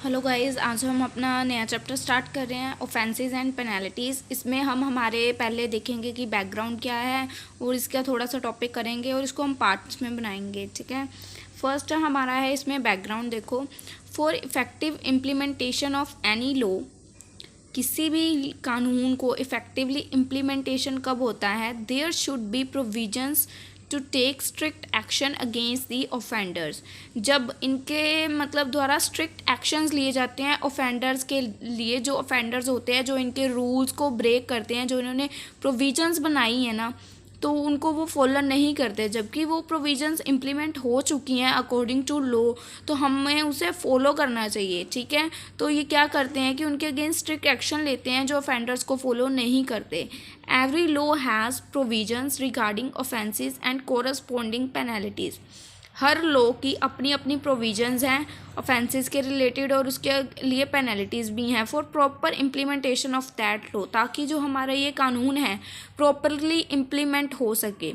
Hello guys, आज हम अपना नया चैप्टर स्टार्ट कर रहे हैं ऑफेंसेस एंड पेनल्टीज़। इसमें हम हमारे पहले देखेंगे कि बैकग्राउंड क्या है और इसका थोड़ा सा टॉपिक करेंगे और इसको हम पार्ट्स में बनाएंगे। ठीक है, फर्स्ट हमारा है इसमें बैकग्राउंड। देखो, for effective implementation of any law, किसी भी कानून को इफ़ेक्टिवली इम्प्लीमेंटेशन कब होता है, there should be provisions to take strict action against the offenders. जब इनके द्वारा स्ट्रिक्ट एक्शंस लिए जाते हैं ऑफेंडर्स के लिए, जो ऑफेंडर्स होते हैं, जो इनके रूल्स को ब्रेक करते हैं, जो इन्होंने प्रोविजंस बनाई है ना, तो उनको वो फॉलो नहीं करते, जबकि वो प्रोविजंस इम्प्लीमेंट हो चुकी हैं अकॉर्डिंग टू लॉ, तो हमें उसे फॉलो करना चाहिए। ठीक है, तो ये क्या करते हैं कि उनके अगेंस्ट स्ट्रिक्ट एक्शन लेते हैं जो ऑफेंडर्स को फॉलो नहीं करते। Every law has provisions regarding offences and corresponding penalties. Her law की अपनी अपनी प्रोविजंस हैं ऑफेंसेस के रिलेटेड और उसके लिए पेनल्टीज़ भी हैं for proper implementation of that law, ताकि जो हमारा ये कानून है प्रॉपरली इम्प्लीमेंट हो सके।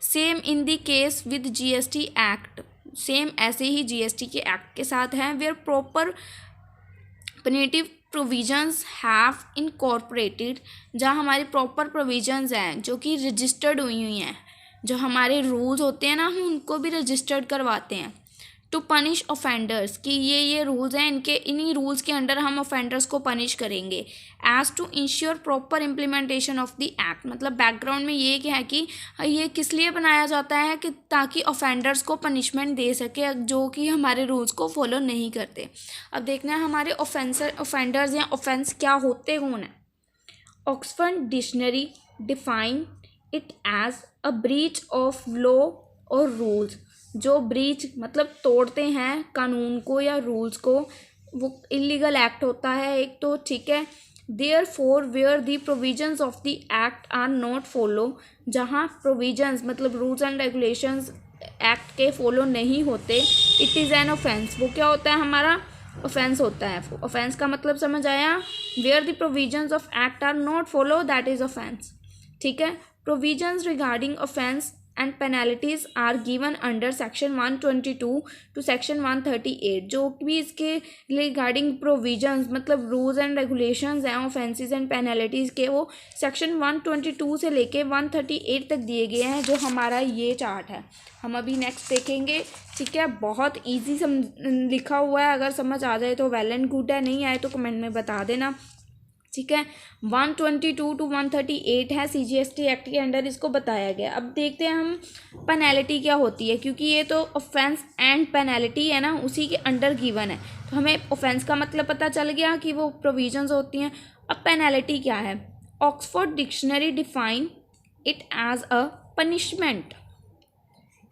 Same in the case with GST act, same ऐसे ही जीएसटी के एक्ट के साथ हैं, where proper punitive provisions have incorporated, जहाँ हमारी प्रॉपर प्रोविजंस हैं जो कि रजिस्टर्ड हुई हैं, जो हमारे रूल्स होते हैं ना, हम उनको भी रजिस्टर्ड करवाते हैं। टू पनिश ऑफेंडर्स, कि ये रूल्स हैं, इनके इन्हीं रूल्स के अंडर हम ऑफेंडर्स को पनिश करेंगे। As to ensure proper implementation of the act, background में ये क्या है कि ये किस लिए बनाया जाता है कि ताकि ऑफेंडर्स को पनिशमेंट दे सके जो कि हमारे रूल्स को फॉलो नहीं करते। अब देखना है हमारे ऑफेंडर्स या ऑफेंस क्या होते कौन है। Oxford dictionary define it as a breach of law और रूल्स। जो ब्रीच तोड़ते हैं कानून को या रूल्स को, वो इलीगल एक्ट होता है एक तो। ठीक है, therefore where the provisions of the act are not follow, जहाँ provisions rules and regulations act के फॉलो नहीं होते, इट इज़ एन ऑफेंस। वो क्या होता है, हमारा ऑफेंस होता है। ऑफेंस का समझ आया, where the provisions of act are not follow, that is offence. ठीक है, provisions regarding offence and penalties are given under section 122 to section 138। जो भी इसके regarding provisions rules and regulations हैं ऑफेंसेस एंड पेनल्टीज़ के, वो सेक्शन 122 से लेके 138 तक दिए गए हैं, जो हमारा ये चार्ट है। हम अभी नेक्स्ट देखेंगे। ठीक है, बहुत ईजी लिखा हुआ है, अगर समझ आ जाए तो वेल एंड गुड है, नहीं आए तो कमेंट में बता देना। ठीक है, 122 टू 138 है सीजीएसटी एक्ट के अंडर इसको बताया गया। अब देखते हैं हम पेनल्टी क्या होती है, क्योंकि ये तो ऑफेंस एंड पेनल्टी है ना, उसी के अंडर गिवन है, तो हमें ऑफेंस का पता चल गया कि वो प्रोविजंस होती हैं। अब पेनल्टी क्या है, Oxford dictionary define it as a punishment.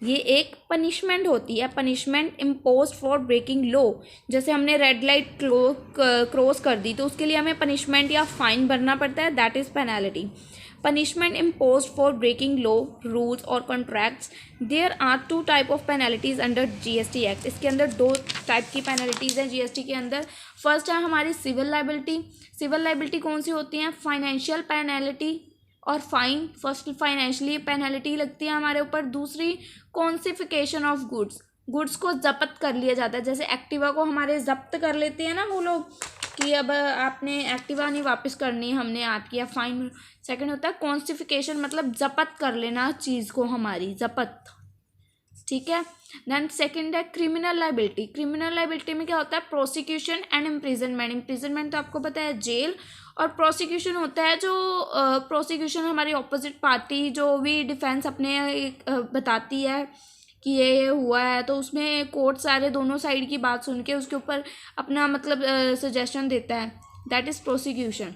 ये एक पनिशमेंट होती है, punishment impose for breaking law. जैसे हमने रेड लाइट क्रॉस कर दी तो उसके लिए हमें पनिशमेंट या फाइन भरना पड़ता है, that is penalty. Punishment impose for breaking law, rules और contracts. There are 2 type of penalties under GST act. इसके अंदर 2 टाइप की पेनल्टीज़ हैं जीएसटी के अंदर। फर्स्ट है हमारी सिविल लाइबिलिटी। सिविल लाइबिलिटी कौन सी होती है, फाइनेंशियल पेनल्टी और फाइन। फर्स्ट फाइनेंशियली पेनल्टी लगती है हमारे ऊपर। दूसरी कॉन्सिफिकेशन ऑफ गुड्स, गुड्स को जब्त कर लिया जाता है। जैसे एक्टिवा को हमारे जब्त कर लेते हैं ना वो लोग, कि अब आपने एक्टिवा नहीं वापस करनी हमने आपकी, या फाइन। सेकंड होता है कॉन्सिफिकेशन, जब्त कर लेना चीज़ को हमारी, जब्त। ठीक है, देन सेकंड है क्रिमिनल लाइबिलिटी। क्रिमिनल लाइबिलिटी में क्या होता है, प्रोसिक्यूशन एंड इम्प्रिजनमेंट। इम्प्रिजनमेंट तो आपको पता है जेल, और प्रोसिक्यूशन होता है जो प्रोसिक्यूशन हमारी ऑपोजिट पार्टी जो भी डिफेंस अपने बताती है कि ये हुआ है, तो उसमें कोर्ट सारे दोनों साइड की बात सुन के उसके ऊपर अपना सजेशन देता है, दैट इज़ प्रोसिक्यूशन।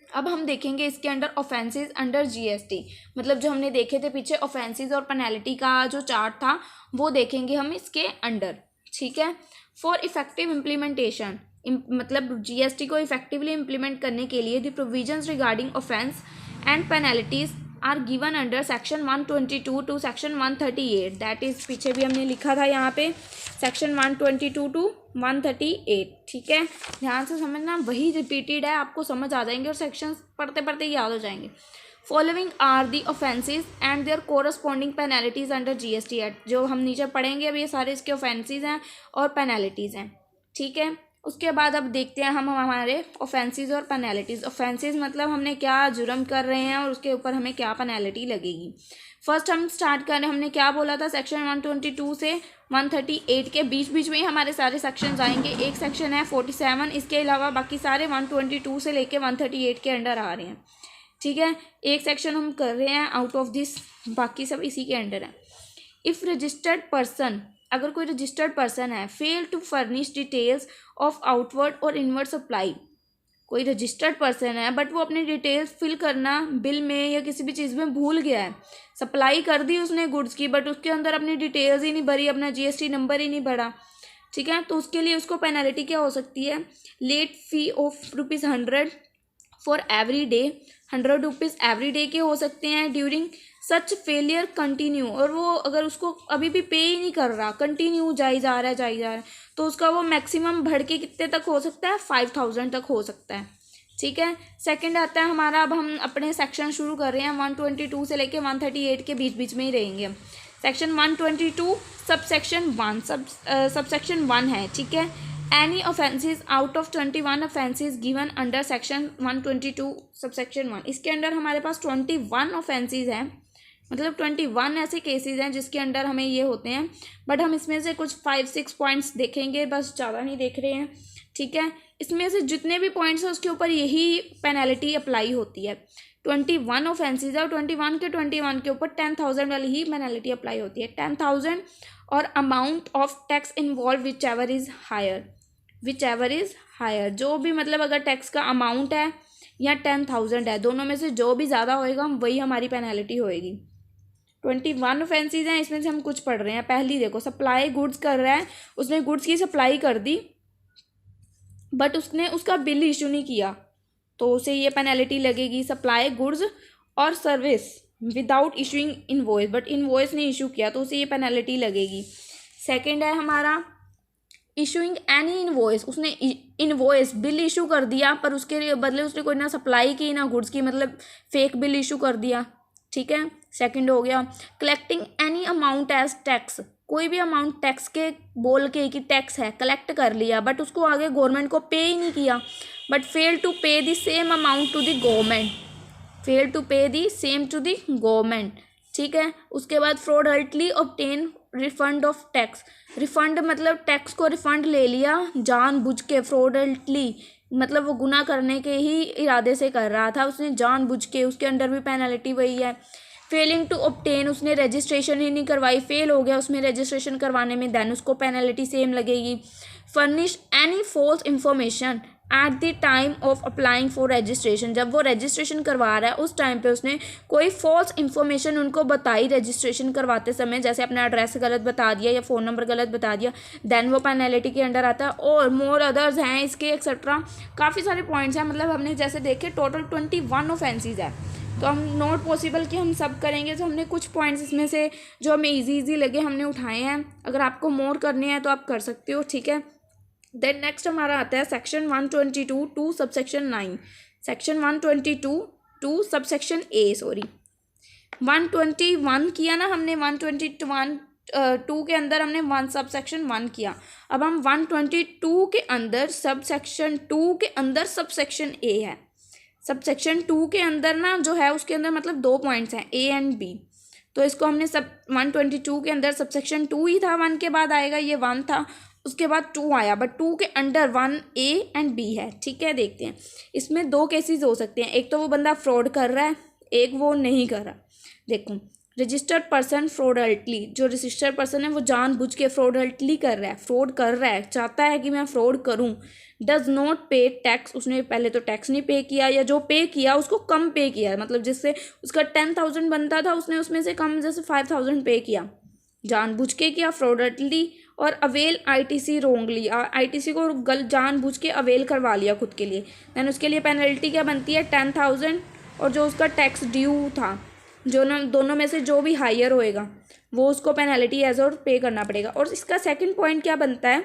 अब हम देखेंगे इसके अंडर ऑफेंसेस अंडर जीएसटी, जो हमने देखे थे पीछे ऑफेंसेस और पेनल्टी का जो चार्ट था वो देखेंगे हम इसके अंडर। ठीक है, फॉर इफेक्टिव इम्प्लीमेंटेशन, जीएसटी को इफेक्टिवली इम्प्लीमेंट करने के लिए the provisions regarding offence and penalties are given under section 122 to section 138। That is पीछे भी हमने लिखा था यहाँ पे सेक्शन 122 टू 138। ठीक है, ध्यान से समझना, वही रिपीटेड है, आपको समझ आ जाएंगे और सेक्शन पढ़ते पढ़ते याद हो जाएंगे। Following are the offences and their corresponding penalties under GST act. जो हम नीचे पढ़ेंगे अब ये सारे इसके ऑफेंसेस हैं और पेनल्टीज हैं। ठीक है, उसके बाद अब देखते हैं हम हमारे ऑफेंसेस और पेनल्टीज़। ऑफेंसेस मतलब हमने क्या जुर्म कर रहे हैं और उसके ऊपर हमें क्या पेनल्टी लगेगी। फर्स्ट हम स्टार्ट करें, हमने क्या बोला था, सेक्शन 122 से 138 के बीच बीच में ही हमारे सारे सेक्शंस आएंगे। एक सेक्शन है 47, इसके अलावा बाकी सारे 122 से लेके 138 के अंडर आ रहे हैं, ठीक है। एक सेक्शन हम कर रहे हैं आउट ऑफ दिस, बाकी सब इसी के अंडर है। इफ़ रजिस्टर्ड पर्सन, अगर कोई रजिस्टर्ड पर्सन है, fail to furnish details of outward और इनवर्ड सप्लाई, कोई रजिस्टर्ड पर्सन है बट वो अपनी डिटेल्स फिल करना बिल में या किसी भी चीज़ में भूल गया है, सप्लाई कर दी उसने गुड्स की बट उसके अंदर अपनी डिटेल्स ही नहीं भरी, अपना जीएसटी नंबर ही नहीं भरा, ठीक है, तो उसके लिए उसको पेनल्टी क्या हो सकती है, late fee of ₹100 for every day, 100 rupees every day के हो सकते हैं। ड्यूरिंग सच फेलियर कंटिन्यू, और वो अगर उसको अभी भी पे ही नहीं कर रहा, कंटिन्यू जाई जा रहा है, तो उसका वो मैक्सिमम बढ़ के कितने तक हो सकता है, 5000 तक हो सकता है, ठीक है। सेकंड आता है हमारा, अब हम अपने सेक्शन शुरू कर रहे हैं 122 से लेके 138 के बीच बीच में ही रहेंगे। सेक्शन 122 सबसेक्शन 1 सबसेक्शन 1 है, ठीक है। Any offences out of 21 offences given under section 122 subsection 1, इसके अंडर हमारे पास 21 ऑफेंसेस हैं, मतलब 21 ऐसे केसेस हैं जिसके अंडर हमें ये होते हैं, बट हम इसमें से कुछ 5-6 पॉइंट्स देखेंगे, बस ज़्यादा नहीं देख रहे हैं, ठीक है। इसमें से जितने भी पॉइंट्स हैं उसके ऊपर यही पेनल्टी अप्लाई होती है। 21 ऑफेंसेस है और 21 के ऊपर 10,000 वाली ही पेनल्टी अप्लाई होती है, 10,000 और amount of tax involve whichever is higher, जो भी मतलब अगर टैक्स का अमाउंट है या 10,000 है, दोनों में से जो भी ज़्यादा होएगा वही हमारी पेनल्टी होएगी। 21 ऑफेंसेस हैं, इसमें से हम कुछ पढ़ रहे हैं। पहली देखो, सप्लाई गुड्स कर रहा है, उसने गुड्स की सप्लाई कर दी बट उसने उसका बिल इशू नहीं किया, तो उसे ये पेनल्टी लगेगी। सप्लाई गुड्स और service without issuing invoice, but invoice ने इशू किया तो उसे ये पेनल्टी लगेगी। सेकंड है हमारा इशूइंग एनी इनवॉइस, उसने इनवॉइस बिल इशू कर दिया पर उसके बदले उसने कोई ना सप्लाई की ना गुड्स की, मतलब फेक बिल इशू कर दिया, ठीक है। सेकंड हो गया collecting any amount as tax, कोई भी अमाउंट टैक्स के बोल के कि टैक्स है कलेक्ट कर लिया बट उसको आगे गवर्नमेंट को पे ही नहीं किया, but fail to pay the same amount to the government, ठीक है। उसके बाद fraudulently obtain refund of tax, refund मतलब टैक्स को रिफंड ले लिया जानबूझ के, फ्रॉडल्टली मतलब वो गुनाह करने के ही इरादे से कर रहा था, उसने जानबूझ के, उसके अंडर भी पेनल्टी वही है। फेलिंग टू ऑब्टेन, उसने रजिस्ट्रेशन ही नहीं करवाई, फेल हो गया उसमें रजिस्ट्रेशन करवाने में, देन उसको पेनल्टी सेम लगेगी। Furnish any false information at the time of applying for registration, जब वो रजिस्ट्रेशन करवा रहा है उस टाइम पे उसने कोई फॉल्स इंफॉर्मेशन उनको बताई रजिस्ट्रेशन करवाते समय, जैसे अपना एड्रेस गलत बता दिया या फ़ोन नंबर गलत बता दिया, देन वो पेनल्टी के अंडर आता है। और मोर अदर्स हैं इसके एक्सेट्रा, काफ़ी सारे पॉइंट्स हैं, मतलब हमने जैसे देखे टोटल 21 ऑफेंसेस है, तो हम नॉट पॉसिबल कि हम सब करेंगे, तो हमने कुछ पॉइंट्स इसमें से जो हमें ईजी लगे हमने उठाए हैं। अगर आपको मोर करने हैं तो आप कर सकते हो, ठीक है। देन नेक्स्ट हमारा आता है section 122 to subsection 9, section 122 to subsection A, 121 किया ना हमने, 122 के अंदर हमने 1 सबसेक्शन 1 किया, अब हम 122 के अंदर सबसेक्शन 2 के अंदर सबसेक्शन ए है। सबसेक्शन 2 के अंदर ना जो है उसके अंदर मतलब 2 पॉइंट्स हैं ए एंड बी, तो इसको हमने सब 122 के अंदर सबसेक्शन 2 ही था, 1 के बाद आएगा, ये 1 था, उसके बाद 2 आया, बट 2 के अंडर 1 ए एंड बी है, ठीक है। देखते हैं इसमें 2 केसेस हो सकते हैं, एक तो वो बंदा फ्रॉड कर रहा है, एक वो नहीं कर रहा। देखो रजिस्टर्ड पर्सन फ्रॉडल्टली, जो रजिस्टर्ड पर्सन है वो जानबूझ के फ्रॉडल्टली कर रहा है, फ्रॉड कर रहा है, चाहता है कि मैं फ्रॉड करूं। डज नॉट पे टैक्स, उसने पहले तो टैक्स नहीं पे किया, या जो पे किया उसको कम पे किया, मतलब जिससे उसका 10,000 बनता था उसने उसमें से कम जैसे 5,000 पे किया, जानबूझ के किया फ्रॉडल्टली। और अवेल आईटीसी रोंगली, आईटीसी को जानबूझ के अवेल करवा लिया खुद के लिए, दैन उसके लिए पेनल्टी क्या बनती है 10,000, और जो उसका टैक्स ड्यू था, जो ना दोनों में से जो भी हायर होएगा वो उसको पेनल्टी एज और पे करना पड़ेगा। और इसका सेकंड पॉइंट क्या बनता है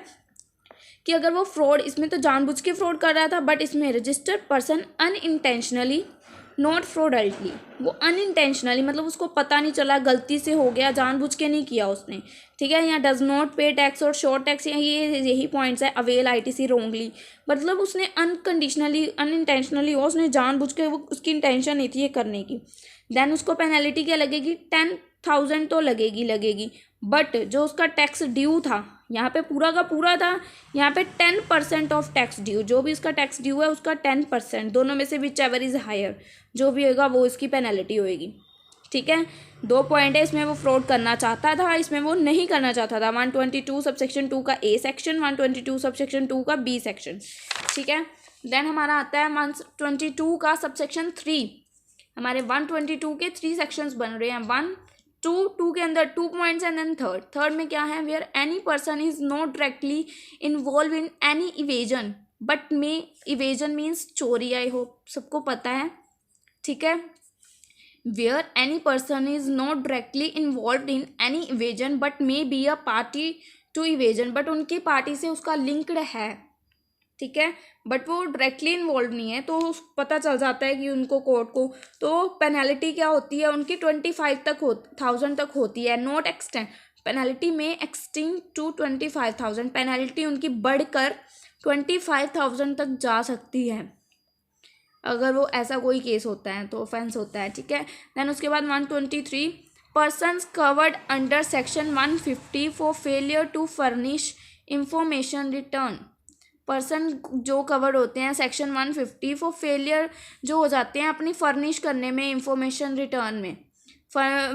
कि अगर वो फ्रॉड, इसमें तो जानबूझ के फ्रॉड कर रहा था, बट इसमें रजिस्टर्ड पर्सन अनइंटेंशनली नॉट फ्रॉडल्टली, वो अनइंटेंशनली, मतलब उसको पता नहीं चला, गलती से हो गया, जानबूझ के नहीं किया उसने, ठीक है। यहाँ डज नॉट पे टैक्स और शॉर्ट टैक्स, ये यही पॉइंट्स है। अवेल ITC रोंगली, मतलब उसने अनकंडीशनली अनइंटेंशनली हो, उसने जानबूझ के, वो उसकी इंटेंशन नहीं थी ये करने की। देन उसको पेनल्टी क्या लगेगी, 10,000 तो लगेगी। बट जो उसका टैक्स ड्यू था, यहाँ पे पूरा का पूरा था, यहाँ पे 10% ऑफ टैक्स ड्यू, जो भी उसका टैक्स ड्यू है उसका 10%, दोनों में से विच एवर इज़ हायर, जो भी होगा वो इसकी पेनल्टी होएगी, ठीक है। 2 पॉइंट है, इसमें वो फ्रॉड करना चाहता था, इसमें वो नहीं करना चाहता था। 122 सबसेक्शन 2 का A सेक्शन, 122 सबसेक्शन 2 का B सेक्शन, ठीक है। देन हमारा आता है 122 का सबसेक्शन 3। हमारे 122 के 3 सेक्शंस बन रहे हैं। 1, 2 के अंदर 2 पॉइंट्स एंड देन थर्ड में क्या है, where any person is not directly involve in any evasion but may, evasion means चोरी, आई होप सबको पता है, ठीक है। Where any person is not directly involve in any evasion but may be a party to evasion, but उनकी party से उसका linked है, ठीक है, बट वो डायरेक्टली इन्वॉल्व नहीं है, तो पता चल जाता है कि उनको कोर्ट को, तो पेनल्टी क्या होती है उनकी 25,000 तक होती है। नॉट एक्सटेंड, पेनल्टी में एक्सटेंड टू 25,000, पेनल्टी उनकी बढ़कर 25,000 तक जा सकती है, अगर वो ऐसा कोई केस होता है तो ऑफेंस होता है, ठीक है। देन उसके बाद 123, persons covered under section 150 for failure to furnish information return, पर्सन जो कवर होते हैं सेक्शन 150 फॉर फेलियर, जो हो जाते हैं अपनी फर्निश करने में, इंफॉर्मेशन रिटर्न में,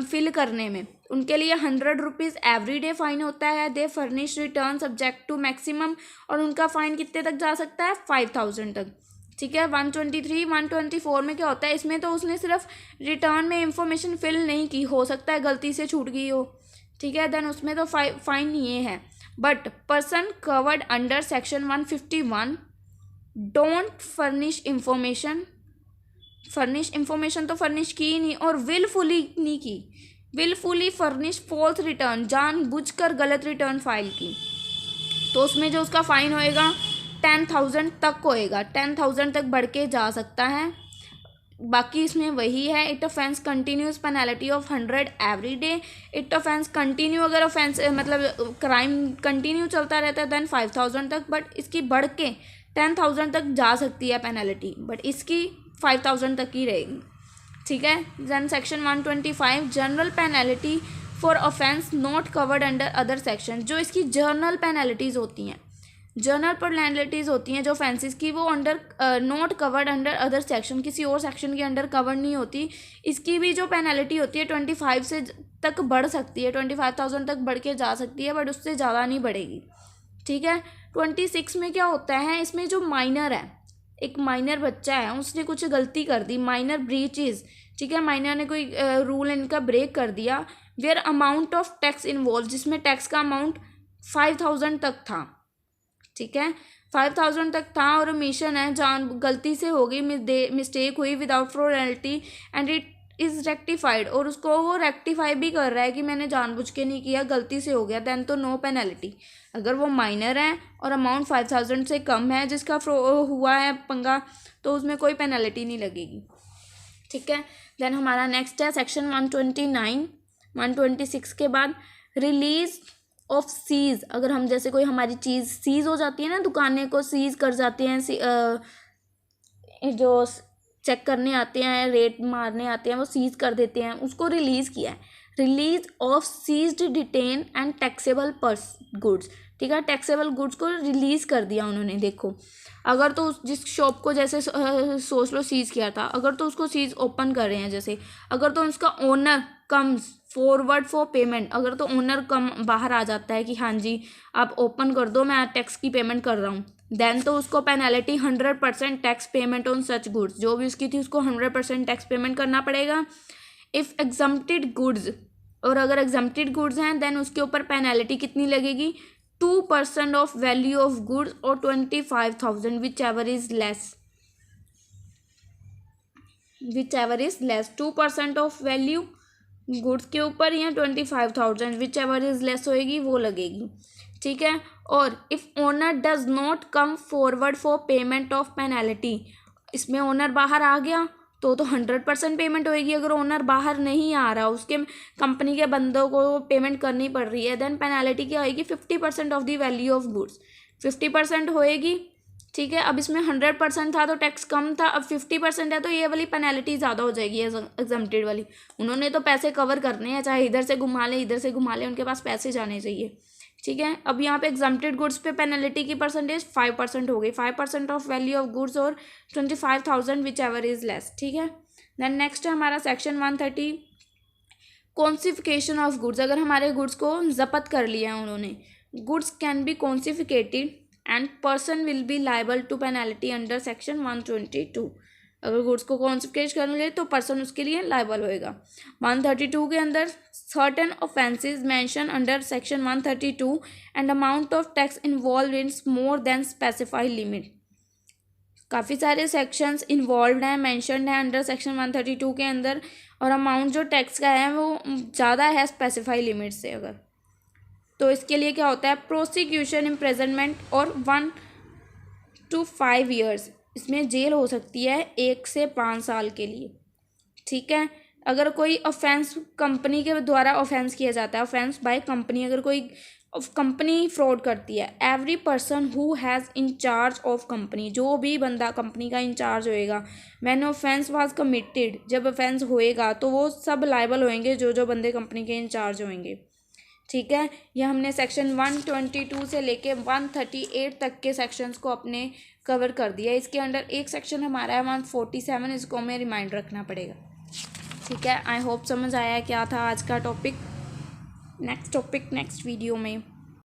फिल करने में, उनके लिए 100 रुपीज़ एवरी डे फाइन होता है। They furnish return subject to maximum, और उनका फाइन कितने तक जा सकता है, 5,000 तक, ठीक है। 123, 124 में क्या होता है, इसमें तो उसने सिर्फ रिटर्न में इंफॉर्मेशन फिल नहीं की, हो सकता है गलती से छूट गई हो, ठीक है। देन उसमें तो फाइन ये है, but person covered under section 151 don't furnish information, furnish information तो फर्निश की ही नहीं, और विलफुली नहीं की, विलफुली फर्निश फॉल्स रिटर्न, जानबूझकर गलत रिटर्न फाइल की, तो उसमें जो उसका फाइन होएगा 10,000 तक होएगा, 10,000 तक बढ़ के जा सकता है। बाकी इसमें वही है, it offence continuous penalty of 100 every day, it offence continue, अगर ऑफेंस मतलब क्राइम कंटिन्यू चलता रहता है देन 5,000 तक, बट इसकी बढ़ के 10,000 तक जा सकती है पेनल्टी, बट इसकी 5,000 तक ही रहेगी, ठीक है। Then section 125 general penalty for offence not covered under other section, जो इसकी जर्नल पेनल्टीज होती हैं, जर्नल पेनल्टीज होती हैं जो ऑफेंसेस की, वो under not covered under other section, किसी और सेक्शन के अंडर कवर नहीं होती, इसकी भी जो पेनल्टी होती है 25 से तक बढ़ सकती है, 25,000 तक बढ़ के जा सकती है, बट उससे ज़्यादा नहीं बढ़ेगी, ठीक है। 26 में क्या होता है, इसमें जो माइनर है, एक माइनर बच्चा है, उसने कुछ गलती कर दी, माइनर ब्रीचेज, ठीक है, माइनर ने कोई रूल इनका ब्रेक कर दिया, where amount of tax involve, जिसमें टैक्स का अमाउंट 5,000 तक था, ठीक है, 5,000 तक था, और ओमिशन है, जान गलती से हो गई, मिस्टेक हुई without fraudulently and it is rectified, और उसको वो रेक्टिफाई भी कर रहा है कि मैंने जानबूझ के नहीं किया, गलती से हो गया, देन तो नो पेनल्टी। अगर वो माइनर है और अमाउंट 5,000 से कम है जिसका हुआ है पंगा, तो उसमें कोई पेनल्टी नहीं लगेगी, ठीक है। देन हमारा नेक्स्ट है सेक्शन 129, 126 के बाद रिलीज ऑफ सीज, अगर हम जैसे कोई हमारी चीज़ सीज हो जाती है ना, दुकानें को सीज कर जाते हैं, जो चेक करने आते हैं, रेट मारने आते हैं, वो सीज कर देते हैं, उसको रिलीज़ किया है। Release of seized detain and taxable goods, ठीक है, टैक्सेबल गुड्स को रिलीज़ कर दिया उन्होंने। देखो अगर तो जिस शॉप को जैसे सोच लो सीज़ किया था, अगर तो उसको सीज़ ओपन कर रहे हैं, जैसे अगर तो उसका owner comes forward for payment, अगर तो ओनर कम बाहर आ जाता है कि हाँ जी आप ओपन कर दो, मैं टैक्स की पेमेंट कर रहा हूँ, देन तो उसको penalty 100% tax payment on such goods, जो भी उसकी थी उसको 100% टैक्स पेमेंट करना पड़ेगा। इफ़ एग्जम्प्टेड गुड्स, और अगर एग्जम्प्टेड गुड्स हैं देन उसके ऊपर पेनल्टी कितनी लगेगी, 2% ऑफ वैल्यू ऑफ गुड्स और 25,000 which ever is less, which ever is less, 2% of value goods के ऊपर या 25,000 विच एवर इज लेस होएगी वो लगेगी, ठीक है। और if owner does not come forward for payment of penalty, इसमें ओनर बाहर आ गया तो 100% पेमेंट होएगी। अगर ओनर बाहर नहीं आ रहा, उसके कंपनी के बंदों को पेमेंट करनी पड़ रही है, देन पेनल्टी क्या होएगी, 50% of the value of goods, 50% होएगी। ठीक है, अब इसमें 100% था तो टैक्स कम था, अब 50% है तो ये वाली पेनल्टी ज़्यादा हो जाएगी एग्जम्प्टेड वाली। उन्होंने तो पैसे कवर करने हैं, चाहे इधर से घुमा लें इधर से घुमा लें, उनके पास पैसे जाने चाहिए। ठीक है, अब यहाँ पे एग्जम्प्टेड गुड्स पे पेनल्टी की परसेंटेज 5% हो गई, 5% ऑफ वैल्यू ऑफ गुड्स और 25,000 विच एवर इज लेस। ठीक है, देन नेक्स्ट है हमारा सेक्शन 130 कॉन्सिफिकेशन ऑफ गुड्स। अगर हमारे गुड्स को जब्त कर लिया है उन्होंने, goods can be confiscated and person will be liable to penalty under section 122। अगर गुड्स को कॉन्सिफिकेट कर ले तो पर्सन उसके लिए लाइबल होएगा। 132 के अंदर certain offences mention under section 132 and amount of tax involve in more than specified limit. काफ़ी सारे सेक्शंस इन्वॉल्व हैं, मेंशनड हैं अंडर सेक्शन 132 के अंदर, और अमाउंट जो टैक्स का है वो ज़्यादा है स्पेसिफाई लिमिट से। अगर तो इसके लिए क्या होता है, प्रोसिक्यूशन, इम्प्रिजनमेंट और 1 to 5 ईयर्स, इसमें जेल हो सकती है 1 से 5 साल के लिए। ठीक है, अगर कोई ऑफेंस कंपनी के द्वारा ऑफेंस किया जाता है, ऑफेंस बाय कंपनी, अगर कोई कंपनी फ्रॉड करती है, every person who has incharge of company, जो भी बंदा कंपनी का इंचार्ज होएगा, व्हेन ऑफेंस वाज कमिटेड, जब ऑफेंस होएगा तो वो सब लाइबल होएंगे, जो जो बंदे कंपनी के इंचार्ज होएंगे। ठीक है, यह हमने सेक्शन 122 से लेके 138 तक के सेक्शंस को अपने कवर कर दिया। इसके अंडर एक सेक्शन हमारा है 147, इसको हमें रिमाइंड रखना पड़ेगा। ठीक है, आई होप समझ आया क्या था आज का topic. Next topic next video में।